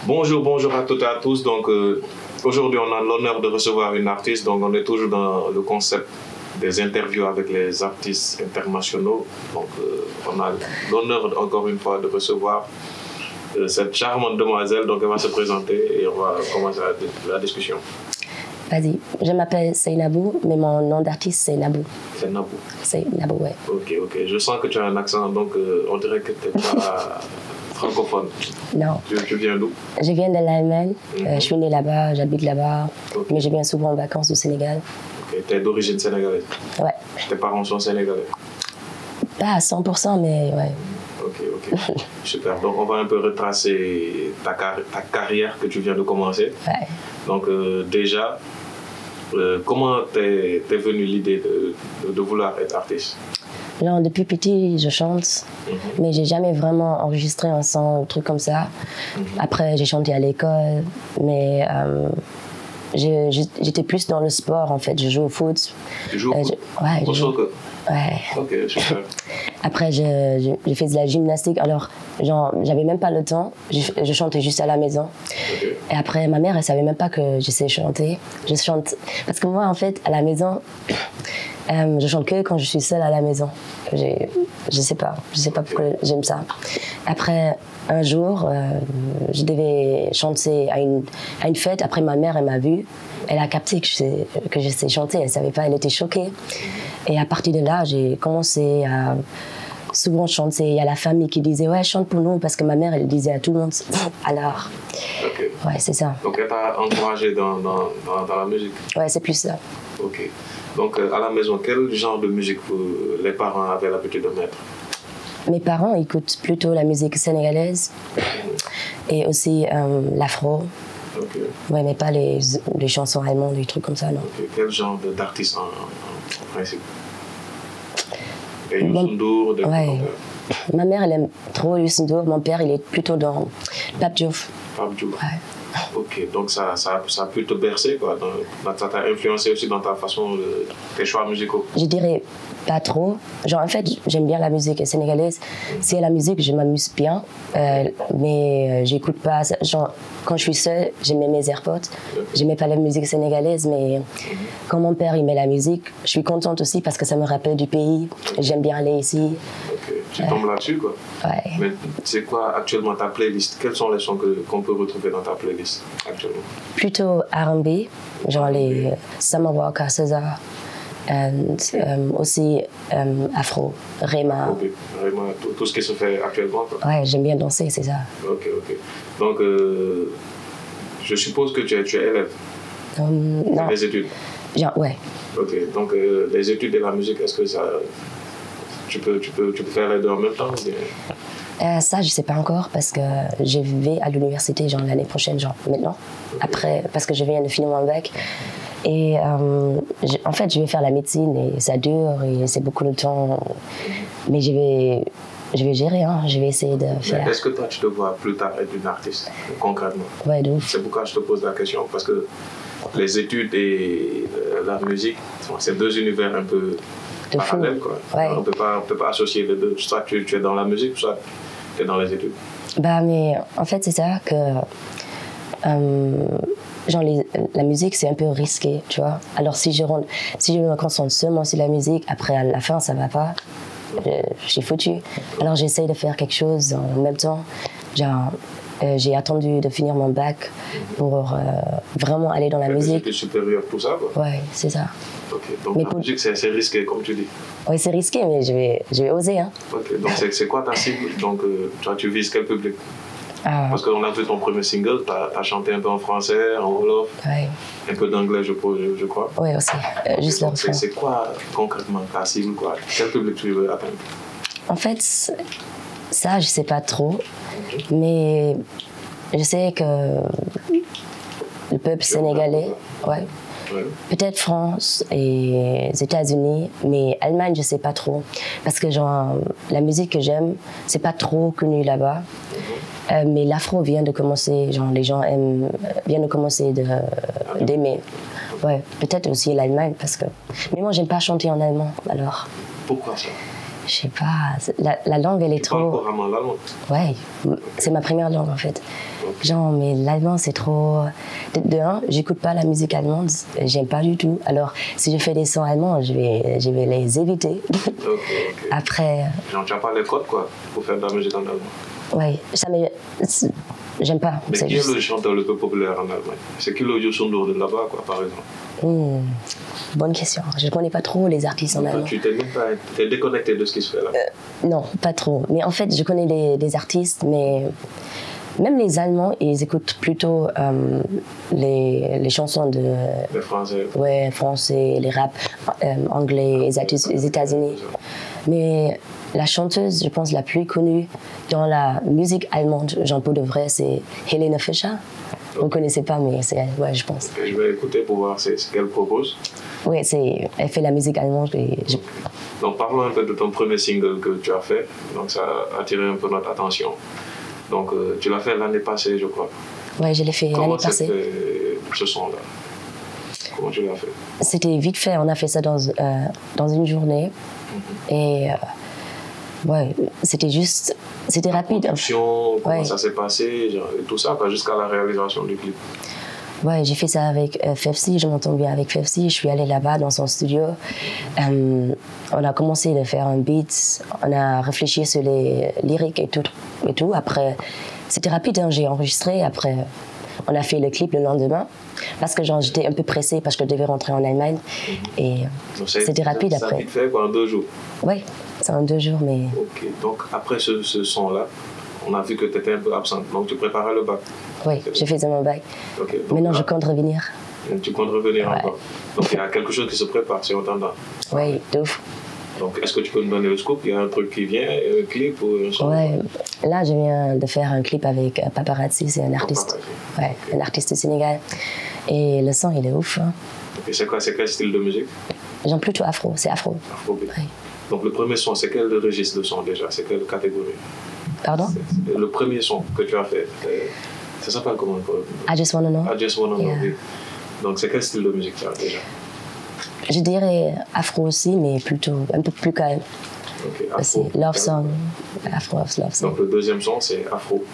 Bonjour, bonjour à toutes et à tous. Donc, aujourd'hui, on a l'honneur de recevoir une artiste. Donc, on est toujours dans le concept des interviews avec les artistes internationaux. Donc, on a l'honneur encore une fois de recevoir cette charmante demoiselle. Donc, elle va se présenter et on va commencer la discussion. Vas-y, je m'appelle Seynabou, mais mon nom d'artiste c'est Nabou. C'est Nabou. C'est Nabou, ouais. Ok, ok. Je sens que tu as un accent, donc on dirait que tu n'es pas francophone. Non. Tu viens d'où? Je viens de l'Allemagne, je suis née là-bas, j'habite là-bas, Ok. mais je viens souvent en vacances au Sénégal. Ok, tu es d'origine sénégalaise. Ouais. Tes parents sont sénégalais. Pas à 100%, mais ouais. Ok, ok. Super. Donc, on va un peu retracer ta carrière que tu viens de commencer. Ouais. Donc, déjà, comment t'es venue l'idée de vouloir être artiste? Genre, depuis petit, je chante, mais j'ai jamais vraiment enregistré un son, un truc comme ça. Après, j'ai chanté à l'école, mais j'étais plus dans le sport en fait. Je joue au foot. Tu joues au foot? Ouais, Au soccer? Ouais. Ok, super. Après, j'ai fait de la gymnastique. Alors, genre, j'avais même pas le temps. Je chantais juste à la maison. Ok. Et après, ma mère, elle savait même pas que je sais chanter. Je chante. Parce que moi, en fait, à la maison, je chante que quand je suis seule à la maison. Je sais pas pourquoi j'aime ça. Après, un jour, je devais chanter à une fête. Après, ma mère, elle m'a vue. Elle a capté que je sais chanter. Elle savait pas, elle était choquée. Et à partir de là, j'ai commencé à souvent chanter. Il y a la famille qui disait ouais, chante pour nous, parce que ma mère, elle disait à tout le monde. Alors, Ok. ouais, c'est ça. Donc, elle t'a encouragé dans la musique? Ouais, c'est plus ça. Ok. Donc, à la maison, quel genre de musique les parents avaient l'habitude de mettre? Mes parents écoutent plutôt la musique sénégalaise et aussi l'afro. Ok. Ouais, mais pas les chansons allemandes, des trucs comme ça, non. Ok. Quel genre d'artiste en principe? Et Youssou N'Dour, des trucs Ouais. comme ça. Ma mère, elle aime trop Youssou N'Dour. Mon père, il est plutôt dans Pape Diouf. Pape Diouf. Ouais. Ok, donc ça a pu te bercer, quoi. Ça t'a influencé aussi dans ta façon, tes choix musicaux. Je dirais pas trop. Genre, en fait, j'aime bien la musique sénégalaise. C'est la musique, je m'amuse bien, mais j'écoute pas. Genre, quand je suis seule, j'aimais mes AirPods. J'aimais pas la musique sénégalaise, mais quand mon père il met la musique, je suis contente aussi parce que ça me rappelle du pays. J'aime bien aller ici. Ok, tu tombes là-dessus, quoi. Ouais. Mais c'est quoi actuellement ta playlist? Quels sont les sons qu'on peut retrouver dans ta playlist actuellement? Plutôt R&B, genre les Summer Walker, César, et aussi Afro, Rema. Ok, vraiment tout ce qui se fait actuellement, quoi. Ouais, j'aime bien danser, c'est ça. Ok, ok. Donc, je suppose que tu es élève. Non, Les études. genre, ouais. Ok, donc les études et la musique, est-ce que ça... Tu peux faire les deux en même temps ou bien... Ça, je sais pas encore parce que je vais à l'université genre l'année prochaine, genre maintenant. Après, parce que je viens de finir mon bac. Et en fait, je vais faire la médecine et ça dure et c'est beaucoup de temps. Mais je vais gérer, hein. Je vais essayer de faire. Est-ce que toi, tu te vois plus tard être une artiste, concrètement? Ouais, de ouf. C'est pourquoi je te pose la question, parce que les études et la musique, c'est deux univers un peu De fou. parallèles, quoi. Ouais. On peut pas associer les deux. Soit tu es dans la musique, soit tu es dans les études. Bah, mais en fait, c'est ça que. Genre, la musique, c'est un peu risqué, tu vois. Alors, si je me concentre seulement sur la musique, après, à la fin, ça va pas. Je suis foutu. Alors, j'essaye de faire quelque chose en même temps. Genre, j'ai attendu de finir mon bac pour vraiment aller dans la musique. Études supérieures, tout ça, quoi. Ouais, c'est ça. Ok, donc Mais la musique, c'est risqué, comme tu dis. Oui, c'est risqué, mais je vais oser, hein. Ok, donc c'est quoi ta cible? Donc, tu vises quel public? Ah, Parce qu'on a vu ton premier single, tu as chanté un peu en français, en wolof, ouais. un peu d'anglais, je crois. Ouais, aussi. Juste le Donc, refrain. c'est quoi concrètement ta cible, quoi? Quel public tu veux atteindre? En fait, ça, je sais pas trop. Mais je sais que le peuple sénégalais, ouais. Ouais. Peut-être France et les États-Unis, mais Allemagne, je sais pas trop. Parce que genre, la musique que j'aime, c'est pas trop connu là-bas. Mais l'afro vient de commencer, genre les gens viennent de commencer d'aimer. Ouais, peut-être aussi l'Allemagne parce que. Mais moi, j'aime pas chanter en allemand, alors. Pourquoi ça? Je sais pas, la langue elle est Tu parles trop... couramment l'allemand? Ouais, c'est ma première langue en fait. Genre, mais l'allemand c'est trop... De un, j'écoute pas la musique allemande, j'aime pas du tout. Alors, si je fais des sons allemands, je vais les éviter. Après... Genre, tu n'as pas les codes quoi, pour faire de la musique en allemand? Ouais, ça mais j'aime pas. Mais qui est le chanteur le plus populaire en Allemagne? C'est qui le Youssou N'Dour de là-bas, quoi, par exemple? Bonne question. Je ne connais pas trop les artistes en allemand. Tu t'es déconnecté de ce qui se fait là? Non, pas trop. Mais en fait, je connais des artistes, mais même les Allemands, ils écoutent plutôt les chansons de... Les Français. Ouais, français, les rap anglais, les États-Unis. Mais la chanteuse, je pense, la plus connue dans la musique allemande, genre pour de vrai, c'est Helene Fischer. Vous ne connaissez pas, mais c'est elle, ouais, je pense. Et je vais écouter pour voir ce qu'elle propose. Oui, elle fait la musique allemande. Donc parlons un peu de ton premier single que tu as fait. Donc ça a attiré un peu notre attention. Donc tu l'as fait l'année passée, je crois. Oui, je l'ai fait l'année passée. Comment fait ce son-là? Comment tu l'as fait? C'était vite fait, on a fait ça dans une journée. Et ouais, c'était rapide. Comment ça s'est passé, genre, et tout ça, jusqu'à la réalisation du clip. Ouais, j'ai fait ça avec Fefsi, je m'entends bien avec Fefsi. Je suis allée là-bas dans son studio. On a commencé à faire un beat, on a réfléchi sur les lyriques et tout. Après, c'était rapide, hein, j'ai enregistré. Après, on a fait le clip le lendemain. Parce que j'étais un peu pressée parce que je devais rentrer en Allemagne. Et c'était rapide après. Ça a vite fait quoi, en 2 jours? Oui, c'est en 2 jours, mais... Ok, donc après ce son-là, on a vu que tu étais un peu absente. Donc tu préparais le bac? Oui, j'ai fait mon bac. Okay, maintenant, je compte revenir. Tu comptes revenir encore? Donc il y a quelque chose qui se prépare, c'est entendant? Oui, de ouf. Donc est-ce que tu peux me donner le scoop? Il y a un truc qui vient, un clip ou un son? Ouais, là je viens de faire un clip avec Paparazzi, c'est un artiste. Ouais, un artiste du Sénégal. Et le son il est ouf. Hein. Et c'est quel style de musique? J'aime plutôt afro, c'est afro. Afrobeat. Ouais. Donc le premier son, c'est quel registre de son déjà? C'est quelle catégorie? Pardon? Le premier son que tu as fait, ça s'appelle comment? I Just Wanna Know. I Just Wanna Know. Donc c'est quel style de musique ça déjà? Je dirais afro aussi, mais plutôt un peu plus calme. Okay, afro. Love song, afro love song. Donc le deuxième son, c'est afro.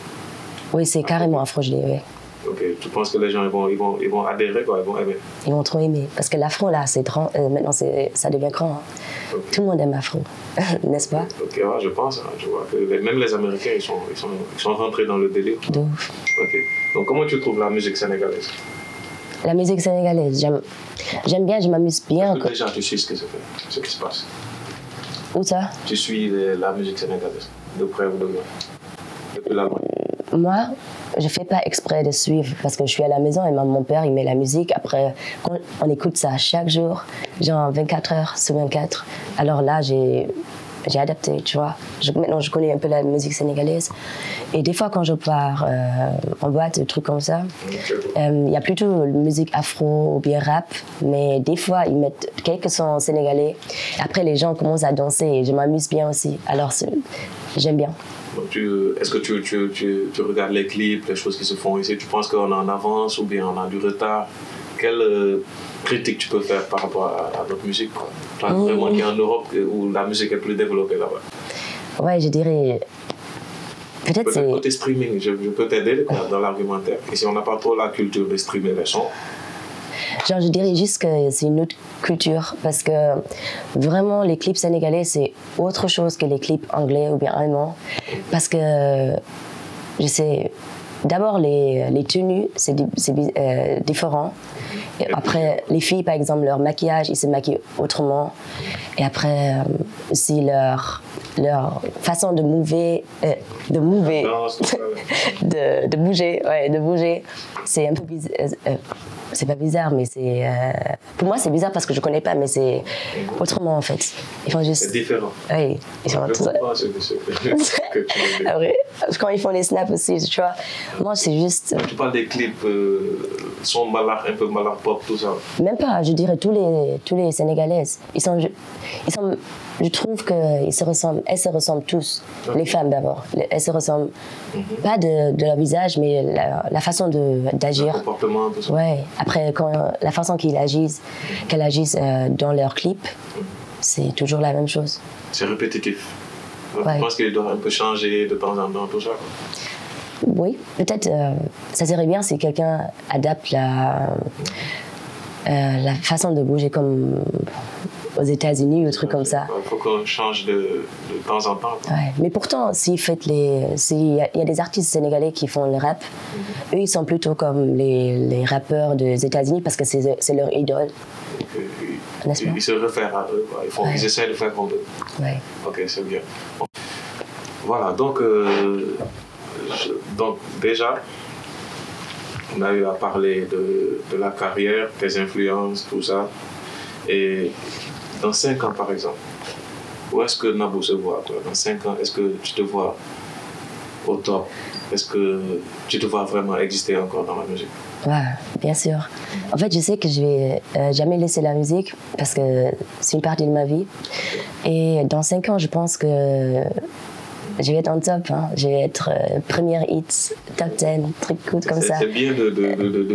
Oui, c'est carrément afro, je dirais. Ok, tu penses que les gens ils vont adhérer, quoi, ils vont aimer? Ils vont trop aimer. Parce que l'afro, là, maintenant, ça devient grand. Hein. Okay. Tout le monde aime l'afro, n'est-ce pas? Ok, ouais, je pense. Hein, je vois que même les Américains, ils sont rentrés dans le délire. De ouf. Ok. Donc, comment tu trouves la musique sénégalaise? La musique sénégalaise, j'aime bien, je m'amuse bien. Déjà, tu sais ce qui se passe? Où ça? Tu suis la musique sénégalaise, de près ou de loin? Depuis la loin? Moi, je ne fais pas exprès de suivre parce que je suis à la maison et mon père il met la musique. Après, on écoute ça chaque jour, genre 24 heures sur 24. Alors là, j'ai adapté, tu vois. Maintenant, je connais un peu la musique sénégalaise. Et des fois, quand je pars en boîte, des trucs comme ça, il y a plutôt musique afro ou bien rap. Mais des fois, ils mettent quelques sons sénégalais. Après, les gens commencent à danser et je m'amuse bien aussi. Alors, j'aime bien. Est-ce que tu regardes les clips, les choses qui se font ici? Tu penses qu'on est en avance ou bien on a du retard? Quelle critique tu peux faire par rapport à notre musique? Vraiment qui est en Europe où la musique est plus développée là-bas. Ouais, je dirais... Peut-être c'est... Côté streaming, je peux t'aider dans l'argumentaire. Ici, on n'a pas trop la culture de streamer les sons. Genre, je dirais juste que c'est une autre culture parce que vraiment les clips sénégalais c'est autre chose que les clips anglais ou bien allemands parce que je sais d'abord les tenues c'est différent et après les filles par exemple leur maquillage ils se maquillent autrement et après aussi leur façon de bouger de bouger c'est un peu bizarre. C'est pas bizarre, mais c'est... pour moi, c'est bizarre parce que je connais pas, mais c'est autrement, en fait. Ils font juste... C'est différent. Oui, ils sont tous... Après, quand ils font les snaps aussi, tu vois. Moi, c'est juste... Tu parles des clips, son malard, un peu malard pop, tout ça. Même pas, je dirais tous les Sénégalaises. Je trouve qu'elles se ressemblent tous. Okay. Les femmes d'abord. Elles se ressemblent pas de leur visage, mais la façon d'agir. Le comportement, tout ça. Ouais. Après, la façon qu'elles agissent dans leurs clips, c'est toujours la même chose. C'est répétitif. Ouais. Je pense qu'il doit un peu changer de temps en temps, tout ça. Oui, peut-être ça serait bien si quelqu'un adapte la façon de bouger comme aux États-Unis ou des trucs comme ça. Il faut qu'on change de temps en temps. Ouais. Mais pourtant, s'il y a des artistes sénégalais qui font le rap, eux ils sont plutôt comme les rappeurs des États-Unis parce que c'est leur idole. N'est-ce pas? Ils se réfèrent à eux, quoi. Ils essaient de faire comme eux. Ouais. Ok, c'est bien. Bon. Voilà, donc déjà, on a eu à parler de la carrière, tes influences, tout ça. Et dans 5 ans, par exemple, où est-ce que Nabou se voit, quoi? Dans 5 ans, est-ce que tu te vois au top? Est-ce que tu te vois vraiment exister encore dans la musique? Ouais, bien sûr. En fait, je sais que je vais jamais laisser la musique parce que c'est une partie de ma vie. Et dans 5 ans, je pense que je vais être en top. Hein. Je vais être première hit, top 10, truc cool comme ça. C'est bien de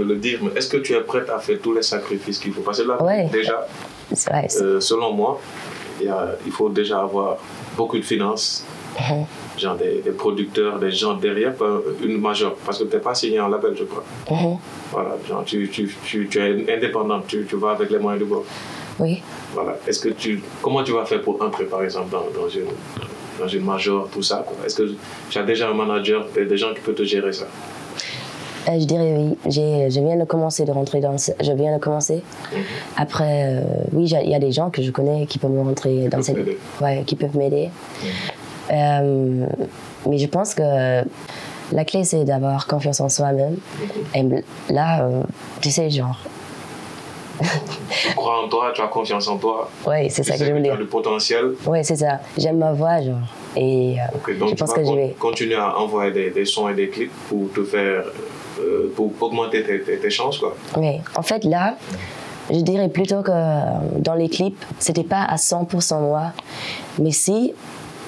le dire, mais est-ce que tu es prête à faire tous les sacrifices qu'il faut? Parce que là, ouais. déjà, ouais, selon moi, il faut déjà avoir beaucoup de finances. Genre des producteurs, des gens derrière, une major, parce que tu n'es pas signé en label, je crois. Voilà, genre tu es indépendant, tu vas avec les moyens du bord. Oui. Voilà. Comment tu vas faire pour entrer, par exemple, dans une major, tout ça, quoi? Est-ce que tu as déjà un manager, des gens qui peuvent te gérer ça? Je dirais oui. Je viens de commencer de rentrer dans. Je viens de commencer. Après, oui, il y a des gens que je connais qui peuvent me rentrer dans cette. Ouais, qui peuvent m'aider. Mais je pense que la clé, c'est d'avoir confiance en soi-même. Et là, tu sais, genre. Tu crois en toi, tu as confiance en toi. Oui, c'est ça que je veux dire. Tu as le potentiel. Oui, c'est ça. J'aime ma voix, genre. Et donc je pense que je vais continuer à envoyer des sons et des clips pour te faire. Pour augmenter tes chances, quoi. Oui, en fait, là. Je dirais plutôt que dans les clips, c'était pas à 100% moi. Mais si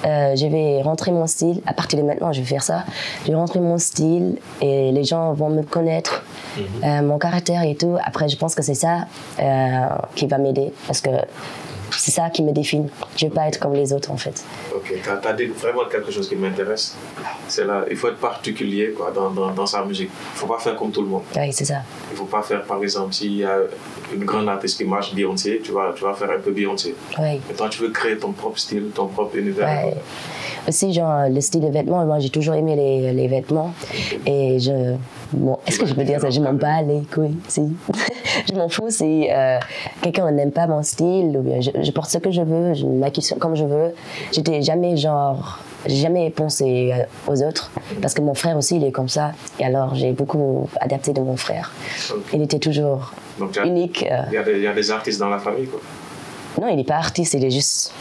je vais rentrer mon style, à partir de maintenant, je vais faire ça. Je vais rentrer mon style et les gens vont me connaître, mon caractère et tout. Après, je pense que c'est ça qui va m'aider parce que c'est ça qui me définit. Je ne veux pas être comme les autres, en fait. Ok, tu as dit vraiment quelque chose qui m'intéresse. C'est là, il faut être particulier, quoi, dans sa musique. Il ne faut pas faire comme tout le monde. Oui, c'est ça. Il ne faut pas faire, par exemple, s'il y a une grande artiste qui marche, Beyoncé, tu vas faire un peu Beyoncé. Oui. Et toi, tu veux créer ton propre style, ton propre univers. Ouais. Aussi, genre, le style des vêtements, moi, j'ai toujours aimé les vêtements. Et bon, est-ce que je peux dire ça? Je m'en bats les couilles, si. Je m'en fous si quelqu'un n'aime pas mon style, ou bien je porte ce que je veux, je me maquille comme je veux. J'ai jamais pensé aux autres, parce que mon frère aussi, il est comme ça. Et alors, j'ai beaucoup adapté de mon frère. Il était toujours unique. Il y a des artistes dans la famille, quoi. Non, il n'est pas artiste, il est juste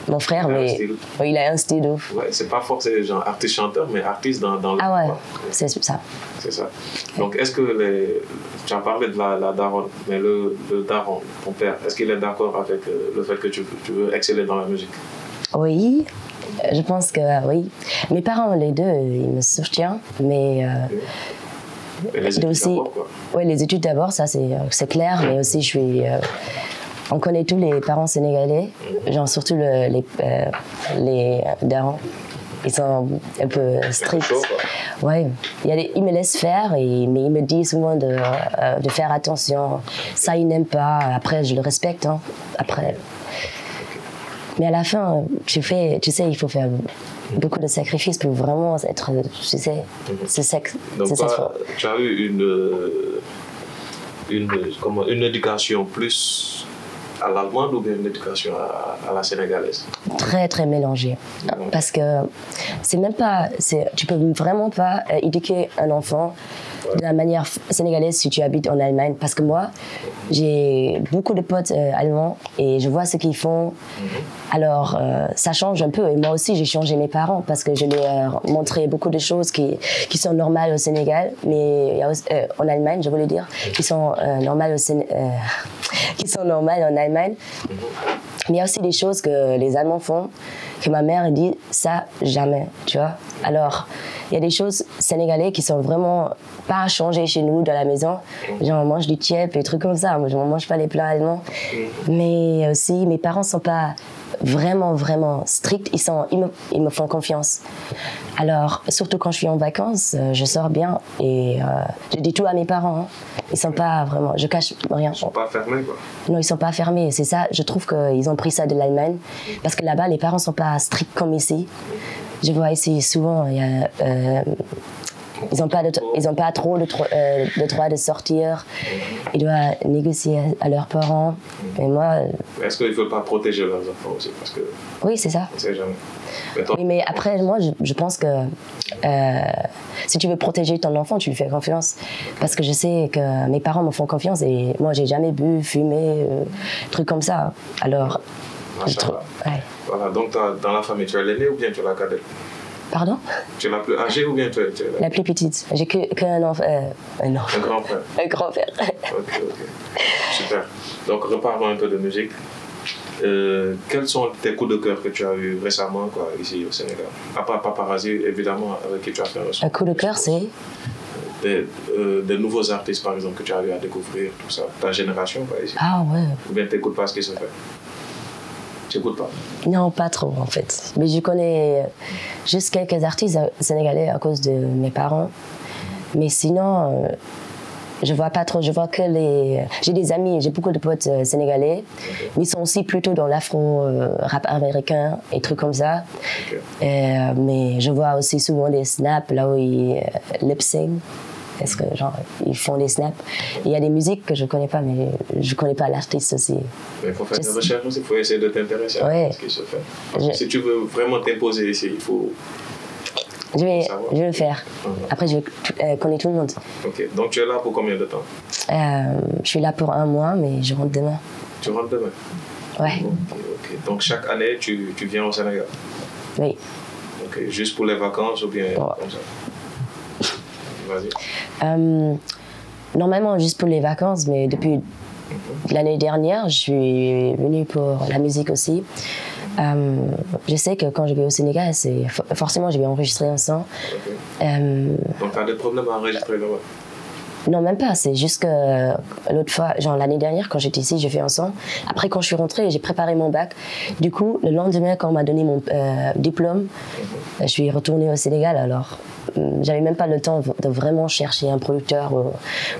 mon frère, mais il a un style ouf. Ouais, c'est pas forcément genre artiste-chanteur, mais artiste dans le... Ah ouais, c'est ça. C'est ça. Donc, est-ce que tu as parlé de la daronne, mais le daron, ton père, est-ce qu'il est d'accord avec le fait que tu veux exceller dans la musique? Oui, je pense que oui. Mes parents, les deux, ils me soutiennent, mais... Et les études aussi, d'abord, quoi. Oui, les études d'abord, ça c'est clair, mais aussi je suis... on connaît tous les parents sénégalais, genre surtout les darons. Ils sont un peu stricts. Ouais, ils me laissent faire, mais ils me disent souvent de faire attention. Ça, ils n'aiment pas. Après, je le respecte. Hein. Après. Mais à la fin, tu sais, il faut faire beaucoup de sacrifices pour vraiment être, tu sais, c'est sexe. Donc, tu as eu une éducation plus à l'allemande ou bien une éducation à la sénégalaise? Très, très mélangée. Parce que tu peux vraiment pas éduquer un enfant de la manière sénégalaise si tu habites en Allemagne. Parce que moi, j'ai beaucoup de potes allemands et je vois ce qu'ils font. Alors, ça change un peu. Et moi aussi, j'ai changé mes parents parce que je leur ai montré beaucoup de choses qui sont normales au Sénégal, mais il y a aussi, en Allemagne, je voulais dire, qui sont normales en Allemagne. Mais il y a aussi des choses que les Allemands font, que ma mère dit, ça, jamais, tu vois. Alors, il y a des choses sénégalaises qui sont vraiment pas changées chez nous dans la maison. Genre, on mange du tiep et des trucs comme ça. Moi, je ne mange pas les plats allemands. Mais aussi, mes parents ne sont pas vraiment stricts. Ils me font confiance. Alors, surtout quand je suis en vacances, je sors bien et je dis tout à mes parents. Hein. Ils sont pas vraiment, je cache rien. Ils sont pas fermés, quoi. Non, ils sont pas fermés. C'est ça, je trouve qu'ils ont pris ça de l'Allemagne. Parce que là-bas, les parents sont pas stricts comme ici. Je vois ici souvent, ils n'ont pas trop le droit de sortir. Ils doivent négocier à leurs parents. Et moi... Est-ce qu'il ne faut pas protéger leurs enfants aussi parce que... Oui, c'est ça. On ne sait jamais. Oui, mais après, moi, je pense que si tu veux protéger ton enfant, tu lui fais confiance. Parce que je sais que mes parents me font confiance et moi, j'ai jamais bu, fumé, trucs comme ça. Alors, ouais. Voilà, donc dans la famille, tu es l'aîné ou bien tu es la cadette? Pardon? Tu es la plus âgée ou bien tu es la plus petite. J'ai qu'un enfant. Non. Un grand frère. Un grand frère. Ok. Super. Donc, reparlons un peu de musique. Quels sont tes coups de cœur que tu as eu récemment quoi, ici au Sénégal? À part Paparazzi, évidemment, avec qui tu as fait un coup de cœur, c'est des nouveaux artistes, par exemple, que tu as eu à découvrir, tout ça. Ta génération, quoi, ici. Ah ouais. Ou bien tu n'écoutes pas ce qui se fait? Tu n'écoutes pas? Non, pas trop, en fait. Mais je connais juste quelques artistes sénégalais à cause de mes parents. Mais sinon... je vois pas trop, je vois que j'ai des amis, j'ai beaucoup de potes sénégalais, mais ils sont aussi plutôt dans l'afro-rap américain et trucs comme ça. Mais je vois aussi souvent des snaps là où ils lip-sync. Est-ce que genre ils font des snaps? Il y a des musiques que je connais pas, mais je connais pas l'artiste aussi. Mais il faut faire des recherches aussi, il faut essayer de t'intéresser à ce qui se fait. Si tu veux vraiment t'imposer ici, il faut... Je vais le faire. Après, je connais tout le monde. Ok. Donc, tu es là pour combien de temps? Je suis là pour 1 mois, mais je rentre demain. Tu rentres demain? Ouais. Ok. Donc, chaque année, tu viens au Sénégal? Oui. Ok. Juste pour les vacances ou bien comme ça? Vas-y. Normalement, juste pour les vacances, mais depuis l'année dernière, je suis venue pour la musique aussi. Je sais que quand je vais au Sénégal, forcément je vais enregistrer un son. Donc tu as des problèmes à enregistrer là-bas? Non, même pas. C'est juste que l'autre fois, genre l'année dernière, quand j'étais ici, j'ai fait un son. Après, quand je suis rentrée, j'ai préparé mon bac. Du coup, le lendemain, quand on m'a donné mon diplôme, je suis retournée au Sénégal. Alors, j'avais même pas le temps de vraiment chercher un producteur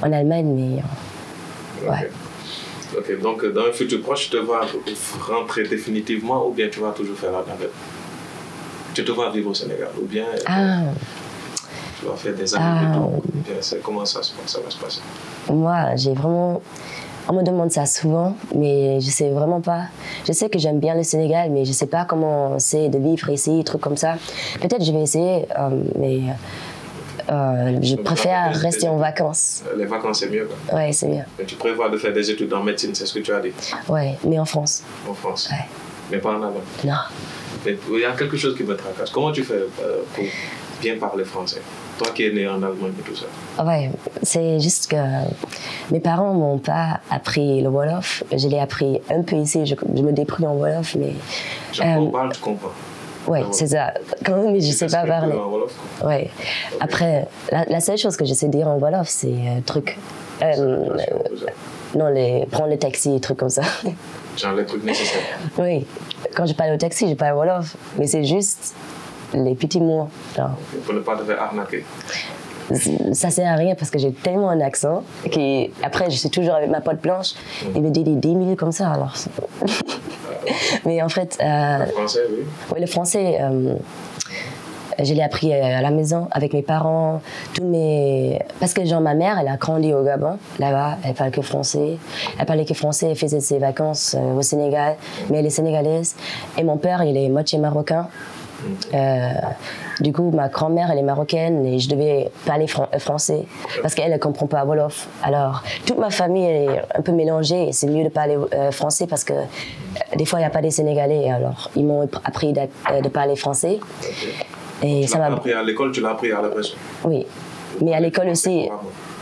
en Allemagne, mais ouais. Ok, donc dans un futur proche, tu te vois rentrer définitivement ou bien tu vas toujours faire la navette? Tu te vois vivre au Sénégal ou bien tu vas faire des années ou bien comment ça va se passer? Moi, j'ai vraiment... On me demande ça souvent, mais je sais vraiment pas. Je sais que j'aime bien le Sénégal, mais je sais pas comment c'est de vivre ici, des trucs comme ça. Peut-être je vais essayer, mais... je préfère rester en vacances. Les vacances, c'est mieux, quoi. Ouais, c'est mieux. Mais tu prévois de faire des études en médecine, c'est ce que tu as dit? Ouais, mais en France. En France? Ouais. Mais pas en Allemagne? Non. Mais il y a quelque chose qui me tracasse. Comment tu fais pour bien parler français? Toi qui es né en Allemagne et tout ça. Ouais, c'est juste que mes parents m'ont pas appris le Wolof. Je l'ai appris un peu ici, je me débrouille en Wolof, mais... Quand on parle, tu comprends? Oui, c'est ça. Quand même, mais je ne sais pas parler. Ouais. Après, la seule chose que je sais dire en Wolof, c'est truc. Non, prendre le taxi, des trucs comme ça. Genre les trucs nécessaires. Oui. Quand je parle au taxi, je parle Wolof. Mais c'est juste les petits mots. Genre. Pour ne pas te faire arnaquer. Ça sert à rien parce que j'ai tellement un accent après je suis toujours avec ma pote blanche. Il me dit des 10 000 comme ça alors. Mais en fait le français, oui. Oui, le français je l'ai appris à la maison avec mes parents, parce que genre ma mère elle a grandi au Gabon là-bas, elle parle que français, elle faisait ses vacances au Sénégal, mais elle est sénégalaise et mon père il est moitié marocain. Du coup, ma grand-mère, elle est marocaine et je devais parler français parce qu'elle ne comprend pas Wolof. Alors, toute ma famille elle est un peu mélangée et c'est mieux de parler français parce que des fois, il n'y a pas des Sénégalais. Alors, ils m'ont appris de parler français. Et tu l'as appris à l'école, tu l'as appris à la maison? Oui, mais à l'école aussi.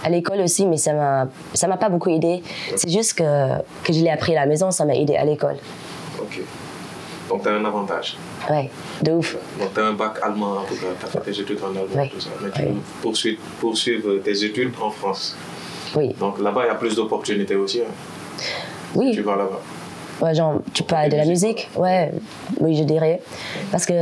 À l'école aussi, mais ça m'a pas beaucoup aidé. C'est juste que je l'ai appris à la maison, ça m'a aidé à l'école. Ok. Ok. Donc, tu as un avantage. Ouais, de ouf. Donc, tu as un bac allemand, en tout cas. Tu as fait tes études en allemand, Ouais. tout ça. Mais tu veux poursuivre tes études en France. Oui. Donc, là-bas, il y a plus d'opportunités aussi. Hein, Oui. si tu vas là-bas. Ouais, genre, tu parles de la musique? Ouais, oui, je dirais. Parce que,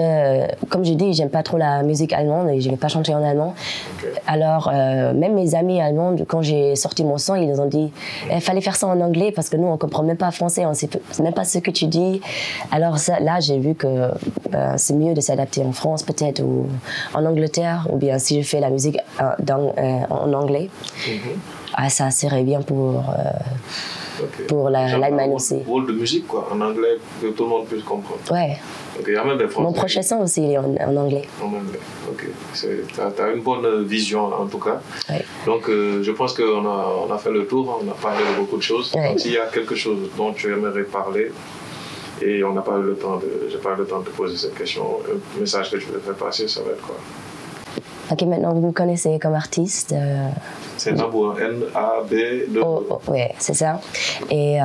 comme je dis, j'aime pas trop la musique allemande et je vais pas chanter en allemand. Okay. Alors, même mes amis allemands, quand j'ai sorti mon son, ils ont dit il fallait faire ça en anglais parce que nous, on comprend même pas français, on sait même pas ce que tu dis. Alors, ça, là, j'ai vu que c'est mieux de s'adapter en France, peut-être, ou en Angleterre, ou bien si je fais la musique en anglais. Ça serait bien pour. Pour l'Allemagne aussi. Un rôle de musique, quoi, en anglais, que tout le monde puisse comprendre. Ouais. Okay, y a même des Français. Mon prochain son aussi, il est en anglais. En anglais, ok. Tu as une bonne vision, en tout cas. Ouais. Donc, je pense qu'on a fait le tour, on a parlé de beaucoup de choses. Ouais. Donc, s'il y a quelque chose dont tu aimerais parler, et on n'a pas eu le temps j'ai pas eu le temps de te poser cette question, un message que tu voulais faire passer, ça va être quoi? Ok, maintenant vous me connaissez comme artiste. C'est Nabou, N-A-B-2. Ouais, c'est ça. Et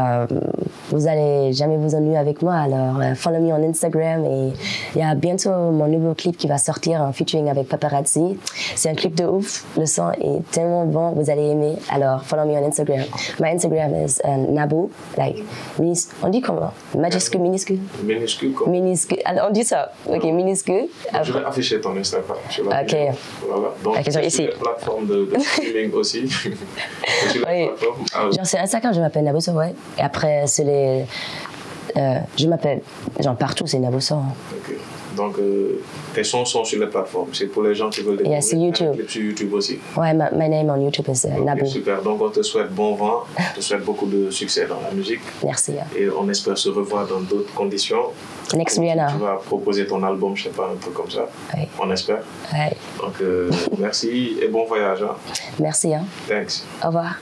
vous allez jamais vous ennuyer avec moi, alors follow me on Instagram. Et il y a bientôt mon nouveau clip qui va sortir en featuring avec Paparazzi. C'est un clip de ouf, le son est tellement bon, vous allez aimer. Alors follow me on Instagram. My Instagram is Nabou, like, on dit comment? Majuscule, minuscule? Minuscule, quoi. Minuscule, alors on dit ça, ok, minuscule. Donc, je vais afficher ton Instagram. Ok. Voilà. Donc, okay, sur ici. les plateformes de streaming aussi. Sur les plateformes. Genre, c'est Instagram, je m'appelle Nabou Sow, ouais. Et après, c'est les. Je m'appelle. Genre, partout, c'est Nabou Sow. Hein. Ok. Donc, tes sons sont sur les plateformes. C'est pour les gens qui veulent découvrir. Yeah, c'est YouTube. Clip sur YouTube aussi. Ouais, my name on YouTube is Nabou. Super. Donc, on te souhaite bon vent. On te souhaite beaucoup de succès dans la musique. Merci. Hein. Et on espère se revoir dans d'autres conditions. Next Rihanna. Tu vas proposer ton album, je sais pas, un truc comme ça. Oui. On espère. Ouais. Donc, merci et bon voyage. Hein. Merci. Hein. Thanks. Au revoir.